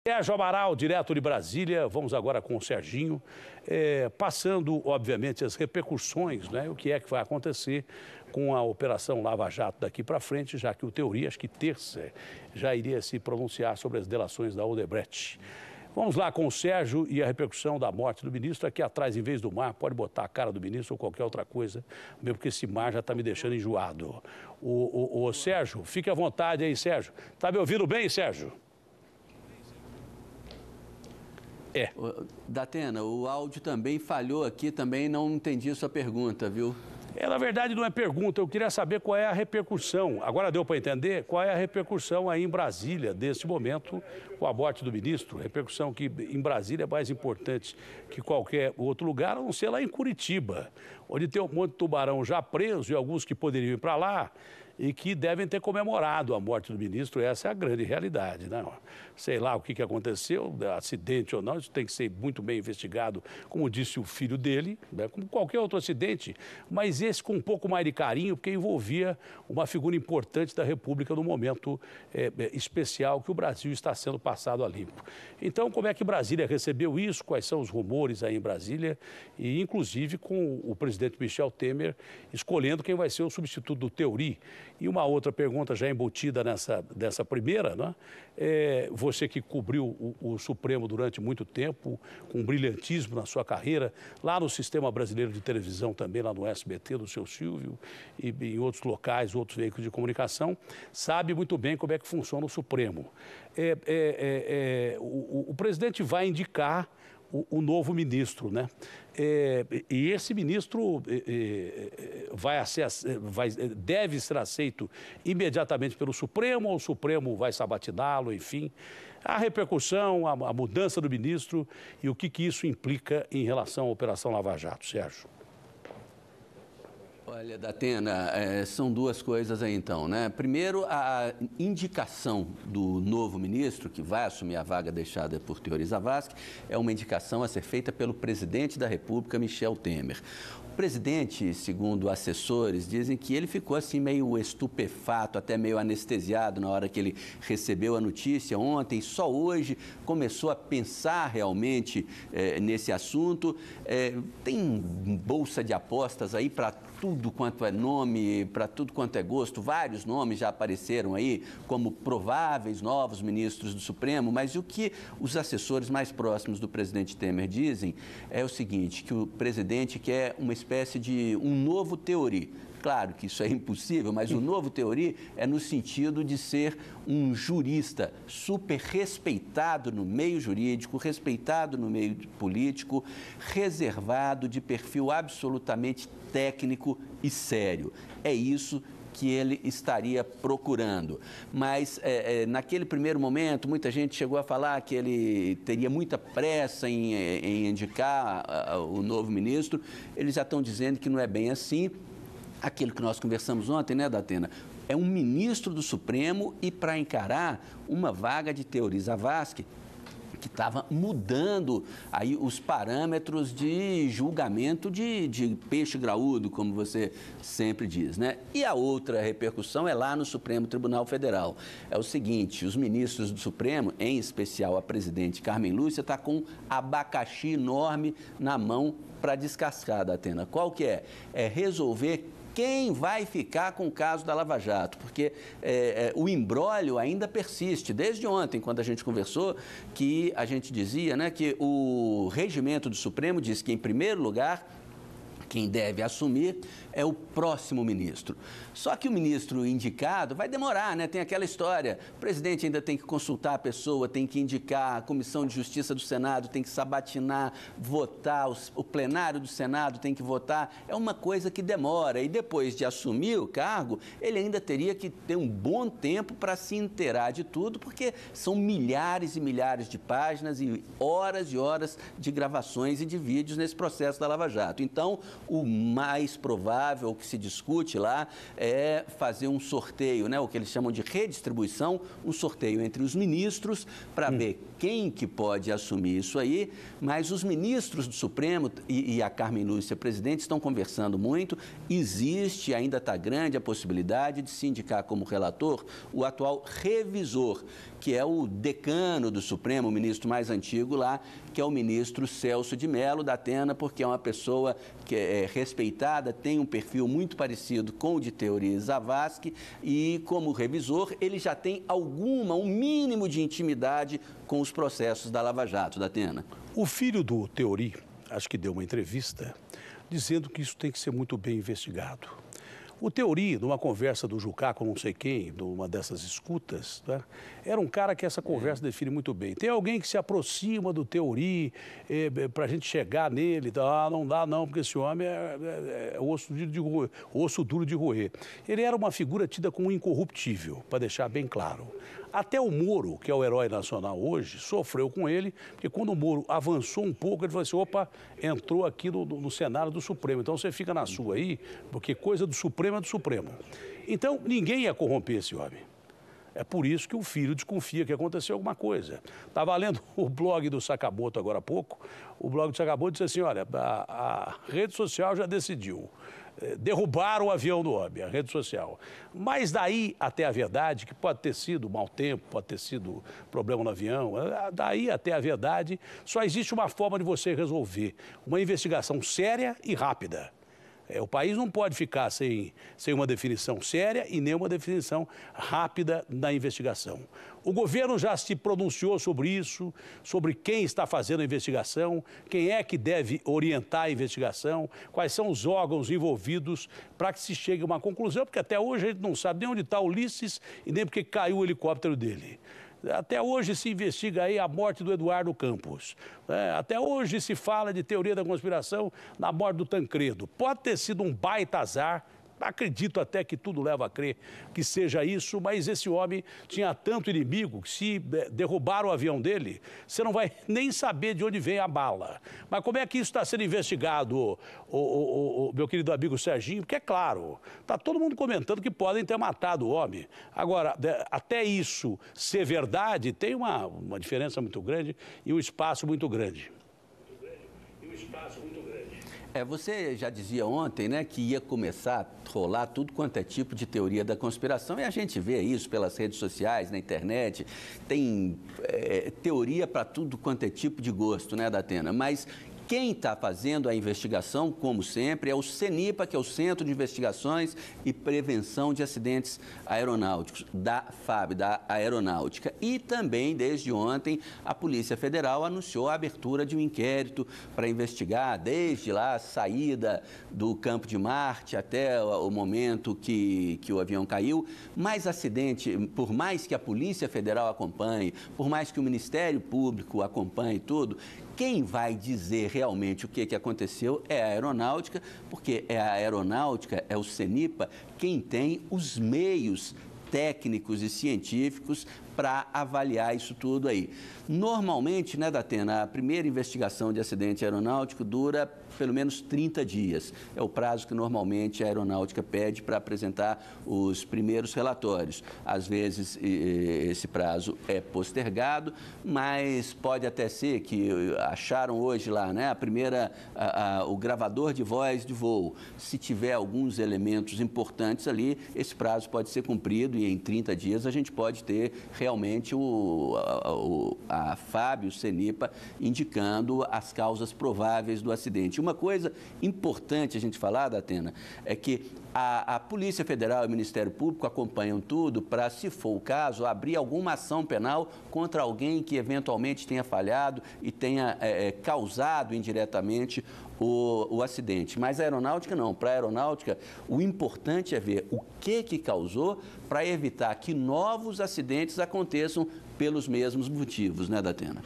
Sérgio Amaral, direto de Brasília. Vamos agora com o Serginho, passando, obviamente, as repercussões, né? O que é que vai acontecer com a Operação Lava Jato daqui para frente, já que o Teori, acho que terça, já iria se pronunciar sobre as delações da Odebrecht. Vamos lá com o Sérgio e a repercussão da morte do ministro. Aqui atrás, em vez do mar, pode botar a cara do ministro ou qualquer outra coisa, mesmo porque esse mar já está me deixando enjoado. O Sérgio, fique à vontade aí, Sérgio. Está me ouvindo bem, Sérgio? Datena, o áudio também falhou aqui, também não entendi a sua pergunta, viu? Na verdade, não é pergunta, eu queria saber qual é a repercussão. Agora deu para entender qual é a repercussão aí em Brasília, deste momento, com a morte do ministro. Repercussão que em Brasília é mais importante que qualquer outro lugar, a não ser lá em Curitiba, onde tem um monte de tubarão já preso e alguns que poderiam ir para lá e que devem ter comemorado a morte do ministro. Essa é a grande realidade, né? Sei lá o que aconteceu, acidente ou não, isso tem que ser muito bem investigado, como disse o filho dele, né? Como qualquer outro acidente, mas esse com um pouco mais de carinho, porque envolvia uma figura importante da República no momento especial que o Brasil está sendo passado a limpo. Então, como é que Brasília recebeu isso? Quais são os rumores aí em Brasília? E, inclusive, com o presidente Michel Temer escolhendo quem vai ser o substituto do Teori. E uma outra pergunta já embutida dessa primeira, né? Você que cobriu o Supremo durante muito tempo, com brilhantismo na sua carreira, lá no Sistema Brasileiro de Televisão também, lá no SBT, do seu Silvio, e em outros locais, outros veículos de comunicação, sabe muito bem como é que funciona o Supremo. O presidente vai indicar o novo ministro, né? E esse ministro deve ser aceito imediatamente pelo Supremo, ou o Supremo vai sabatiná-lo, enfim. A repercussão, a mudança do ministro e o que isso implica em relação à Operação Lava Jato, Sérgio. Olha, Datena, são duas coisas aí então, né? Primeiro, a indicação do novo ministro, que vai assumir a vaga deixada por Teori Zavascki, é uma indicação a ser feita pelo presidente da República, Michel Temer. O presidente, segundo assessores, dizem que ele ficou assim meio estupefato, até meio anestesiado na hora que ele recebeu a notícia ontem, só hoje começou a pensar realmente nesse assunto. Tem bolsa de apostas aí para tudo quanto é nome, para tudo quanto é gosto, vários nomes já apareceram aí como prováveis novos ministros do Supremo, mas o que os assessores mais próximos do presidente Temer dizem é o seguinte, que o presidente quer uma espécie de um novo Teori. Claro que isso é impossível, mas o novo Teori é no sentido de ser um jurista super respeitado no meio jurídico, respeitado no meio político, reservado, de perfil absolutamente técnico e sério. É isso que ele estaria procurando. Mas, naquele primeiro momento, muita gente chegou a falar que ele teria muita pressa em indicar o novo ministro. Eles já estão dizendo que não é bem assim. Aquilo que nós conversamos ontem, né, Datena? É um ministro do Supremo e para encarar uma vaga de Teori Zavascki, que estava mudando aí os parâmetros de julgamento de peixe graúdo, como você sempre diz, né? E a outra repercussão é lá no Supremo Tribunal Federal. É o seguinte, os ministros do Supremo, em especial a presidente Carmen Lúcia, está com um abacaxi enorme na mão para descascar, Datena. Qual que é? É resolver quem vai ficar com o caso da Lava Jato, porque o imbróglio ainda persiste. Desde ontem, quando a gente conversou, que a gente dizia, né, que o regimento do Supremo diz que, em primeiro lugar, quem deve assumir é o próximo ministro. Só que o ministro indicado vai demorar, né? Tem aquela história, o presidente ainda tem que consultar a pessoa, tem que indicar, a Comissão de Justiça do Senado tem que sabatinar, votar, o plenário do Senado tem que votar. É uma coisa que demora. E depois de assumir o cargo, ele ainda teria que ter um bom tempo para se inteirar de tudo, porque são milhares e milhares de páginas e horas de gravações e de vídeos nesse processo da Lava Jato. Então, o mais provável que se discute lá é fazer um sorteio, né, o que eles chamam de redistribuição, um sorteio entre os ministros para ver quem que pode assumir isso aí, mas os ministros do Supremo e a Carmen Lúcia, presidente, estão conversando muito. Existe, ainda está grande a possibilidade de se indicar como relator o atual revisor, que é o decano do Supremo, o ministro mais antigo lá, que é o ministro Celso de Mello, da Atena, porque é uma pessoa que é respeitada, tem um perfil muito parecido com o de Teori Zavascki e, como revisor, ele já tem um mínimo de intimidade com os processos da Lava Jato, da Atena. O filho do Teori, acho que deu uma entrevista, dizendo que isso tem que ser muito bem investigado. O Teori, numa conversa do Jucá com não sei quem, numa dessas escutas, né, era um cara que essa conversa define muito bem. Tem alguém que se aproxima do Teori para a gente chegar nele, não dá não, porque esse homem é osso duro de roer. Ele era uma figura tida como incorruptível, para deixar bem claro. Até o Moro, que é o herói nacional hoje, sofreu com ele, porque quando o Moro avançou um pouco, ele falou assim, opa, entrou aqui no cenário do Supremo, então você fica na sua aí, porque coisa do Supremo é do Supremo. Então, ninguém ia corromper esse homem. É por isso que o filho desconfia que aconteceu alguma coisa. Estava lendo o blog do Sakamoto agora há pouco, o blog do Sakamoto disse assim, olha, a rede social já decidiu. Derrubaram o avião do homem, a rede social. Mas daí até a verdade, que pode ter sido mau tempo, pode ter sido problema no avião, daí até a verdade, só existe uma forma de você resolver. Uma investigação séria e rápida. O país não pode ficar sem uma definição séria e nem uma definição rápida na investigação. O governo já se pronunciou sobre isso, sobre quem está fazendo a investigação, quem é que deve orientar a investigação, quais são os órgãos envolvidos para que se chegue a uma conclusão, porque até hoje a gente não sabe nem onde está Ulisses e nem porque caiu o helicóptero dele. Até hoje se investiga aí a morte do Eduardo Campos. Até hoje se fala de teoria da conspiração na morte do Tancredo. Pode ter sido um baita azar, acredito até que tudo leva a crer que seja isso, mas esse homem tinha tanto inimigo que se derrubar o avião dele, você não vai nem saber de onde vem a bala. Mas como é que isso está sendo investigado, meu querido amigo Serginho? Porque é claro, está todo mundo comentando que podem ter matado o homem. Agora, até isso ser verdade, tem uma diferença muito grande e um espaço muito grande. Você já dizia ontem, né, que ia começar a rolar tudo quanto é tipo de teoria da conspiração e a gente vê isso pelas redes sociais, na internet, tem teoria para tudo quanto é tipo de gosto, né, da Atena, mas quem está fazendo a investigação, como sempre, é o CENIPA, que é o Centro de Investigações e Prevenção de Acidentes Aeronáuticos, da FAB, da Aeronáutica. E também, desde ontem, a Polícia Federal anunciou a abertura de um inquérito para investigar, desde lá a saída do Campo de Marte até o momento que o avião caiu. Mas acidente, por mais que a Polícia Federal acompanhe, por mais que o Ministério Público acompanhe tudo, quem vai dizer realmente o que aconteceu é a aeronáutica, porque é a aeronáutica, é o CENIPA, quem tem os meios técnicos e científicos para avaliar isso tudo aí. Normalmente, né, Datena, a primeira investigação de acidente aeronáutico dura pelo menos 30 dias. É o prazo que normalmente a aeronáutica pede para apresentar os primeiros relatórios. Às vezes esse prazo é postergado, mas pode até ser que acharam hoje lá, né, o gravador de voz de voo. Se tiver alguns elementos importantes ali, esse prazo pode ser cumprido e em 30 dias a gente pode ter realmente a FAB, o CENIPA, indicando as causas prováveis do acidente. Uma coisa importante a gente falar, Datena, é que a Polícia Federal e o Ministério Público acompanham tudo para, se for o caso, abrir alguma ação penal contra alguém que eventualmente tenha falhado e tenha causado indiretamente o acidente. Mas a aeronáutica não. Para a aeronáutica, o importante é ver o que causou para evitar que novos acidentes aconteçam pelos mesmos motivos, né, Datena?